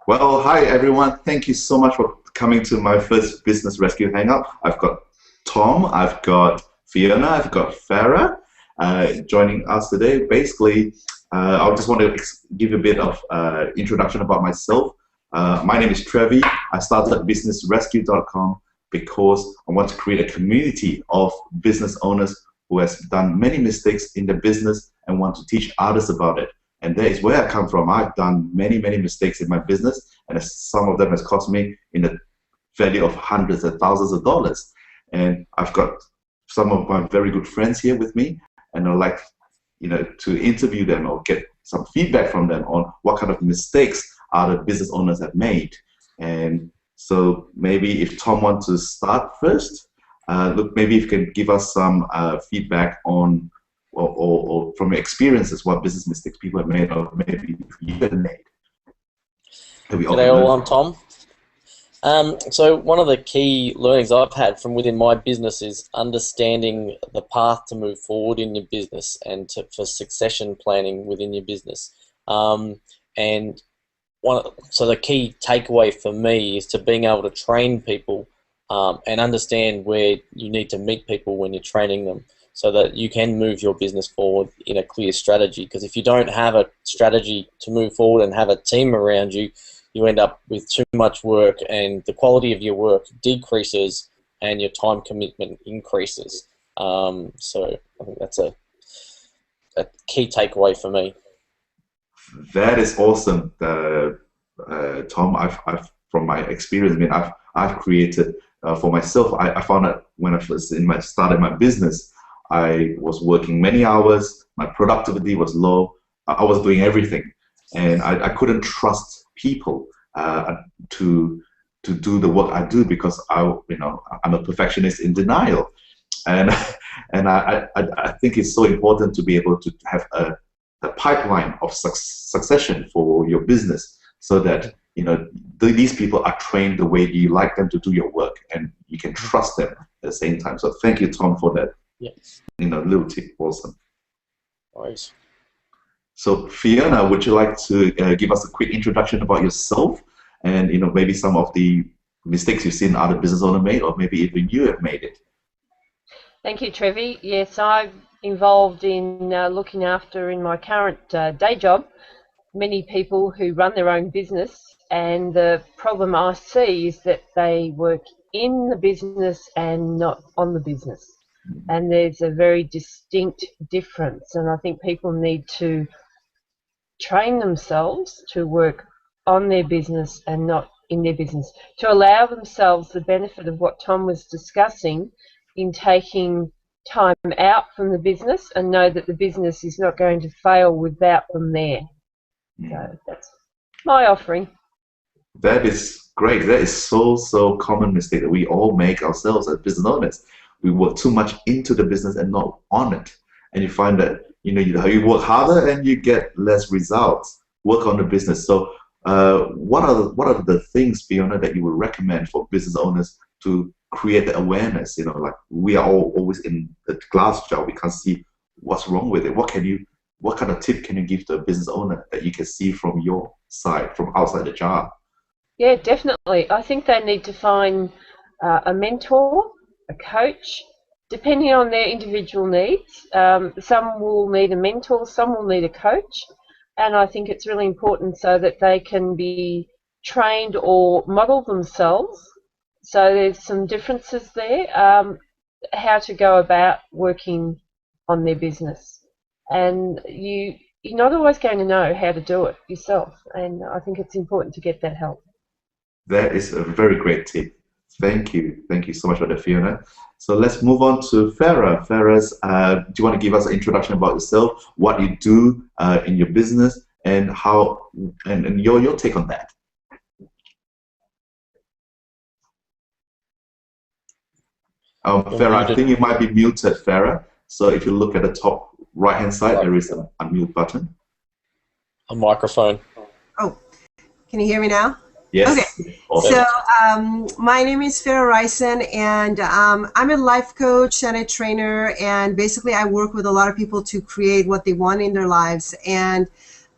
Well, hi everyone. Thank you so much for coming to my first Business Rescue Hangout. I've got Tom, I've got Fiona, I've got Farah joining us today. Basically, I just want to give a bit of introduction about myself. My name is Trevi. I started businessrescue.com because I want to create a community of business owners who has done many mistakes in their business and want to teach others about it. And that is where I come from. I've done many, many mistakes in my business, and some of them has cost me in the value of hundreds and thousands of dollars. And I've got some of my very good friends here with me, and I'd like, to interview them or get some feedback from them on what kind of mistakes other business owners have made. And so maybe if Tom wants to start first, look, maybe if you can give us some feedback on or from your experiences, what business mistakes people have made, or maybe you have made. G'day all, I'm Tom. So one of the key learnings I've had from within my business is understanding the path to move forward in your business and for succession planning within your business. So the key takeaway for me is to being able to train people and understand where you need to meet people when you're training them, so that you can move your business forward in a clear strategy. Because if you don't have a strategy to move forward and have a team around you, you end up with too much work and the quality of your work decreases and your time commitment increases. So I think that's a key takeaway for me. That is awesome, Tom. I've from my experience, I mean, I've created for myself. I found that when I first started my business, I was working many hours. My productivity was low. I was doing everything, and I couldn't trust people to do the work I do, because I'm a perfectionist in denial, and I think it's so important to be able to have a pipeline of succession for your business, so that these people are trained the way you like them to do your work, and you can trust them at the same time. So thank you, Tom, for that. Yes. Little tip. Awesome. Nice. So Fiona, would you like to give us a quick introduction about yourself, and maybe some of the mistakes you've seen other business owners made, or maybe even you have made it? Thank you, Trevi. Yes, I'm involved in looking after, in my current day job, many people who run their own business, and the problem I see is that they work in the business and not on the business. And there's a very distinct difference, and I think people need to train themselves to work on their business and not in their business, to allow themselves the benefit of what Tom was discussing in taking time out from the business, and know that the business is not going to fail without them there. So that's my offering. That is great. That is so common mistake that we all make ourselves as business owners. We work too much into the business and not on it, and you find that you work harder and you get less results. Work on the business. So what are the things, Fiona, that you would recommend for business owners to create the awareness? Like, we are all always in the glass jar. We can't see what's wrong with it. What kind of tip can you give to a business owner that you can see from your side, from outside the jar? Yeah, definitely. I think they need to find a mentor, a coach, depending on their individual needs. Some will need a mentor, some will need a coach, and I think it's really important so that they can be trained or model themselves. So there's some differences there, how to go about working on their business. And you're not always going to know how to do it yourself, and I think it's important to get that help. That is a very great tip. Thank you so much for that, Fiona. So let's move on to Farah. Farah, do you want to give us an introduction about yourself, what you do in your business, and how, and your take on that? Farah, I think you might be muted, Farah. So if you look at the top right-hand side, there is an unmute button. A microphone. Oh, can you hear me now? Yes. Okay. Awesome. So my name is Farah Ryson, and I'm a life coach and a trainer, and basically I work with a lot of people to create what they want in their lives. And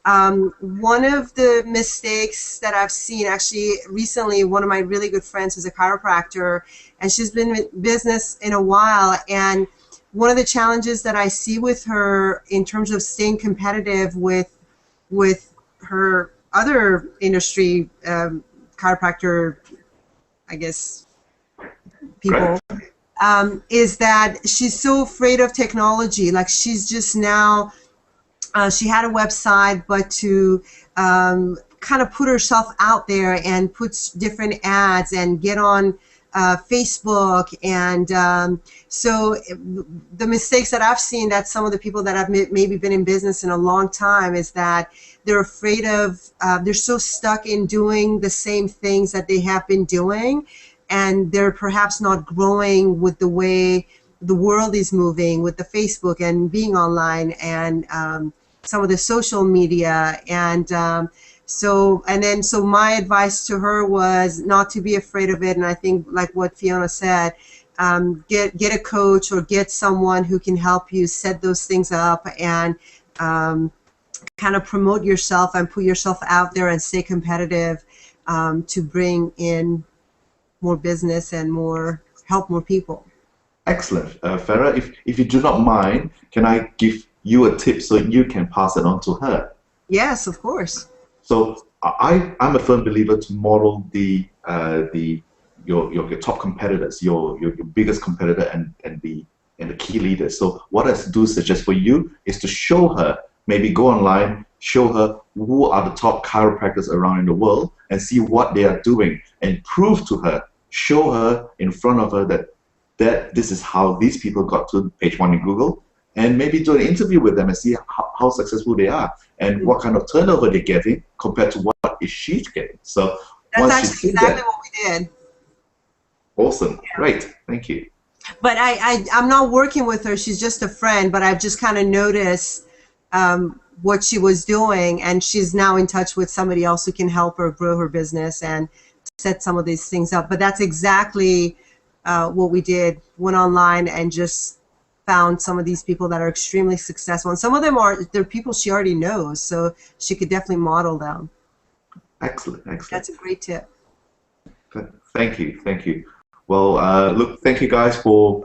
One of the mistakes that I've seen, actually, recently, one of my really good friends is a chiropractor, and she's been in business in a while. And one of the challenges that I see with her in terms of staying competitive with her other industry chiropractor, I guess, people, is that she's so afraid of technology. Like, she's just now. She had a website, but to kind of put herself out there and put different ads and get on Facebook. And so the mistakes that I've seen, that some of the people that have maybe been in business in a long time, is that they're afraid of, they're so stuck in doing the same things that they have been doing, and they're perhaps not growing with the way the world is moving with the Facebook and being online and some of the social media. And so my advice to her was not to be afraid of it. And I think, like what Fiona said, get a coach or get someone who can help you set those things up, and kind of promote yourself and put yourself out there and stay competitive, to bring in more business and help more people. Excellent. Farah, if you do not mind, can I give you a tip so you can pass it on to her? Yes, of course. So I'm a firm believer to model your top competitors, your biggest competitor, and the key leaders. So what I do suggest for you is to show her, maybe go online, show her who are the top chiropractors around in the world, and see what they are doing, and prove to her, show her in front of her that this is how these people got to page 1 in Google, and maybe do an interview with them and see how successful they are and what kind of turnover they're getting compared to what is she getting. So that's actually exactly what we did. Awesome. Great. Thank you. But I'm not working with her. She's just a friend, but I've just kind of noticed what she was doing, and she's now in touch with somebody else who can help her grow her business and set some of these things up. But that's exactly what we did. Went online and just found some of these people that are extremely successful, and some of them they're people she already knows, so she could definitely model them. Excellent. That's a great tip. Thank you. Well, look, thank you guys for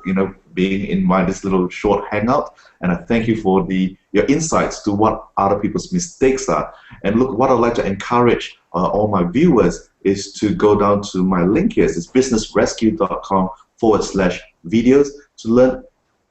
being in this little short hangout, and I thank you for your insights to what other people's mistakes are. And look, what I'd like to encourage all my viewers is to go down to my link here. It's businessrescue.com/videos to learn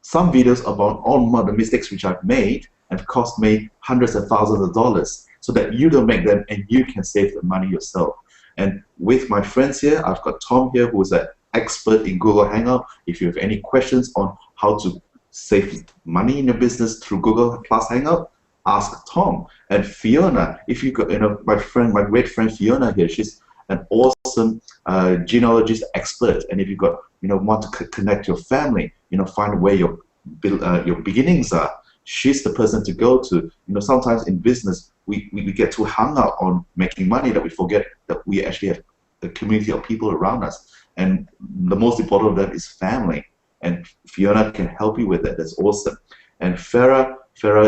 some videos about all the mistakes which I've made and cost me hundreds of thousands of dollars, so that you don't make them and you can save the money yourself. And with my friends here, I've got Tom here, who is an expert in Google Hangout. If you have any questions on how to save money in your business through Google Plus Hangout, ask Tom. And Fiona, if you got my great friend Fiona here, she's an awesome genealogist expert. And if you got want to connect your family, find where your beginnings are, she's the person to go to. Sometimes in business we get too hung up on making money that we forget that we actually have a community of people around us, and the most important of that is family. And Fiona can help you with that. That's awesome. And Farah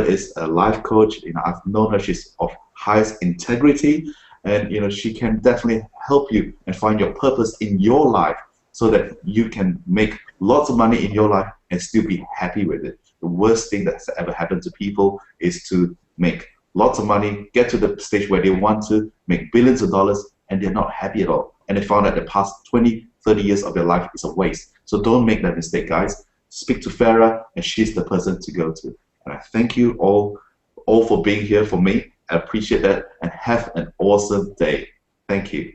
is a life coach. I've known her. She's of highest integrity, and she can definitely help you and find your purpose in your life, so that you can make lots of money in your life and still be happy with it. The worst thing that's ever happened to people is to make lots of money, get to the stage where they want to make billions of dollars, and they're not happy at all. And they found that the past 20, 30 years of their life is a waste. So don't make that mistake, guys. Speak to Farah, and she's the person to go to. And I thank you all for being here for me. I appreciate that, and have an awesome day. Thank you.